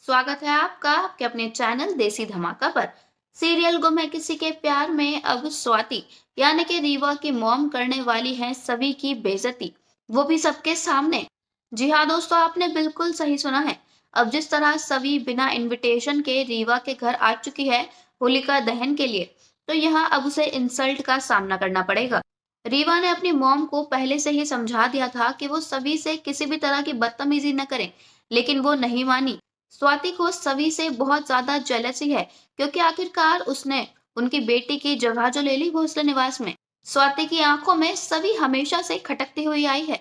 स्वागत है आपका आपके अपने चैनल देसी धमाका पर। सीरियल गुम है किसी के प्यार में अब स्वाति यानी कि रीवा की मॉम करने वाली है सभी की बेइज्जती, वो भी सबके सामने। जी हाँ दोस्तों, आपने बिल्कुल सही सुना है। अब जिस तरह सभी बिना इनविटेशन के रीवा के घर आ चुकी है होलिका दहन के लिए, तो यहाँ अब उसे इंसल्ट का सामना करना पड़ेगा। रीवा ने अपनी मॉम को पहले से ही समझा दिया था कि वो सभी से किसी भी तरह की बदतमीजी न करें, लेकिन वो नहीं मानी। स्वाति को सभी से बहुत ज्यादा जेलसी है, क्योंकि आखिरकार उसने उनकी बेटी की जगह जो ले ली भोसले निवास में। स्वाति की आंखों में सभी हमेशा से खटकती हुई आई है।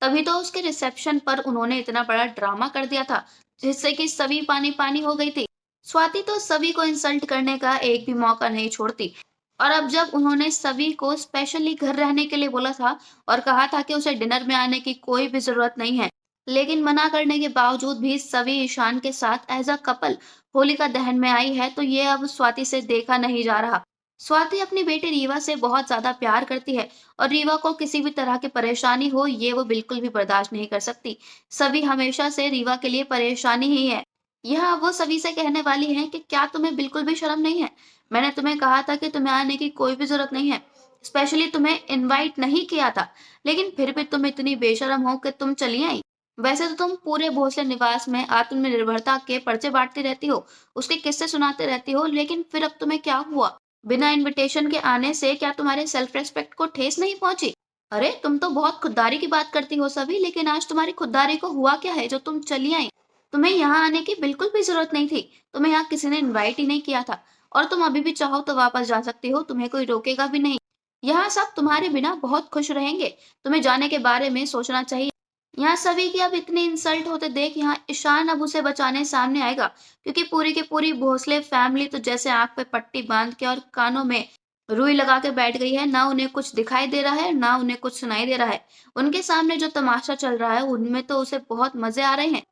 तभी तो उसके रिसेप्शन पर उन्होंने इतना बड़ा ड्रामा कर दिया था, जिससे कि सभी पानी पानी हो गई थी। स्वाति तो सभी को इंसल्ट करने का एक भी मौका नहीं छोड़ती। और अब जब उन्होंने सभी को स्पेशली घर रहने के लिए बोला था और कहा था कि उसे डिनर में आने की कोई भी जरूरत नहीं है, लेकिन मना करने के बावजूद भी सभी ईशान के साथ एज अ कपल होलिका दहन में आई है, तो ये अब स्वाति से देखा नहीं जा रहा। स्वाति अपनी बेटी रीवा से बहुत ज्यादा प्यार करती है और रीवा को किसी भी तरह की परेशानी हो ये वो बिल्कुल भी बर्दाश्त नहीं कर सकती। सभी हमेशा से रीवा के लिए परेशानी ही है। यह वो सभी से कहने वाली है कि क्या तुम्हें बिल्कुल भी शर्म नहीं है? मैंने तुम्हें कहा था कि तुम्हें आने की कोई भी जरूरत नहीं है, स्पेशली तुम्हें इनवाइट नहीं किया था, लेकिन फिर भी तुम इतनी बेशरम हो कि तुम चली आई। वैसे तो तुम पूरे भोसले निवास में आत्मनिर्भरता के पर्चे बांटती रहती हो, उसके किस्से सुनाते रहती हो, लेकिन फिर अब तुम्हें क्या हुआ? बिना इनविटेशन के आने से क्या तुम्हारे सेल्फ रेस्पेक्ट को ठेस नहीं पहुंची? अरे तुम तो बहुत खुददारी की बात करती हो सभी, लेकिन आज तुम्हारी खुददारी को हुआ क्या है जो तुम चली आई? तुम्हें यहाँ आने की बिल्कुल भी जरूरत नहीं थी। तुम्हें यहाँ किसी ने इनवाइट ही नहीं किया था, और तुम अभी भी चाहो तो वापस जा सकती हो, तुम्हें कोई रोकेगा भी नहीं। यहाँ सब तुम्हारे बिना बहुत खुश रहेंगे। तुम्हें जाने के बारे में सोचना चाहिए। यहाँ सभी की अब इतनी इंसल्ट होते देख यहाँ ईशान अब उसे बचाने सामने आएगा, क्योंकि पूरी की पूरी भोसले फैमिली तो जैसे आंख पे पट्टी बांध के और कानों में रुई लगा के बैठ गई है। ना उन्हें कुछ दिखाई दे रहा है, ना उन्हें कुछ सुनाई दे रहा है। उनके सामने जो तमाशा चल रहा है उनमें तो उसे बहुत मजे आ रहे हैं।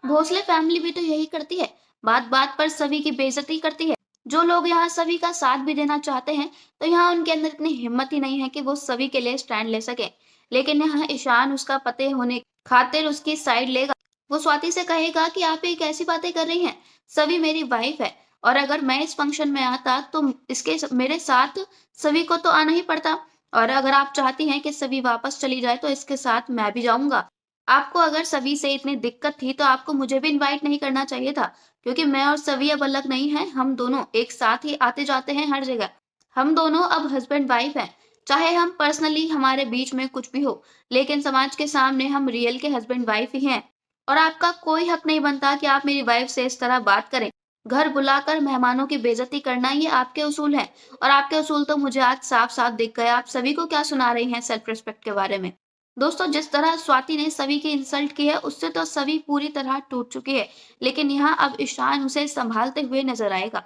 भोसले फैमिली भी तो यही करती है, बात बात पर सभी की बेइज्जती करती है। जो लोग यहाँ सभी का साथ भी देना चाहते हैं, तो यहाँ उनके अंदर इतनी हिम्मत ही नहीं है कि वो सभी के लिए स्टैंड ले सके। लेकिन यहाँ ईशान उसका पति होने खातिर उसकी साइड लेगा। वो स्वाति से कहेगा कि आप ये कैसी बातें कर रही हैं, सभी मेरी वाइफ है, और अगर मैं इस फंक्शन में आता तो इसके मेरे साथ सभी को तो आना ही पड़ता। और अगर आप चाहती हैं कि सभी वापस चली जाए तो इसके साथ मैं भी जाऊंगा। आपको अगर सभी से इतनी दिक्कत थी तो आपको मुझे भी इनवाइट नहीं करना चाहिए था, क्योंकि मैं और सभी अब अलग नहीं हैं, हम दोनों एक साथ ही आते जाते हैं हर जगह। हम दोनों अब हस्बैंड वाइफ हैं। चाहे हम पर्सनली हमारे बीच में कुछ भी हो, लेकिन समाज के सामने हम रियल के हस्बैंड वाइफ ही हैं। और आपका कोई हक नहीं बनता कि आप मेरी वाइफ से इस तरह बात करें। घर बुलाकर मेहमानों की बेइज्जती करना ये आपके उसूल हैं, और आपके उसूल तो मुझे आज साफ साफ दिख गए। आप सभी को क्या सुना रही हैं सेल्फ रिस्पेक्ट के बारे में? दोस्तों, जिस तरह स्वाति ने सभी की इंसल्ट की है उससे तो सभी पूरी तरह टूट चुकी है, लेकिन यहाँ अब ईशान उसे संभालते हुए नजर आएगा।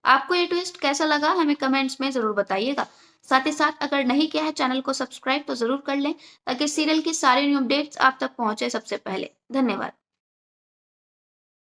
आपको ये ट्विस्ट कैसा लगा हमें कमेंट्स में जरूर बताइएगा। साथ ही साथ अगर नहीं किया है चैनल को सब्सक्राइब तो जरूर कर लें, ताकि सीरियल की सारी न्यू अपडेट्स आप तक पहुंचे सबसे पहले। धन्यवाद।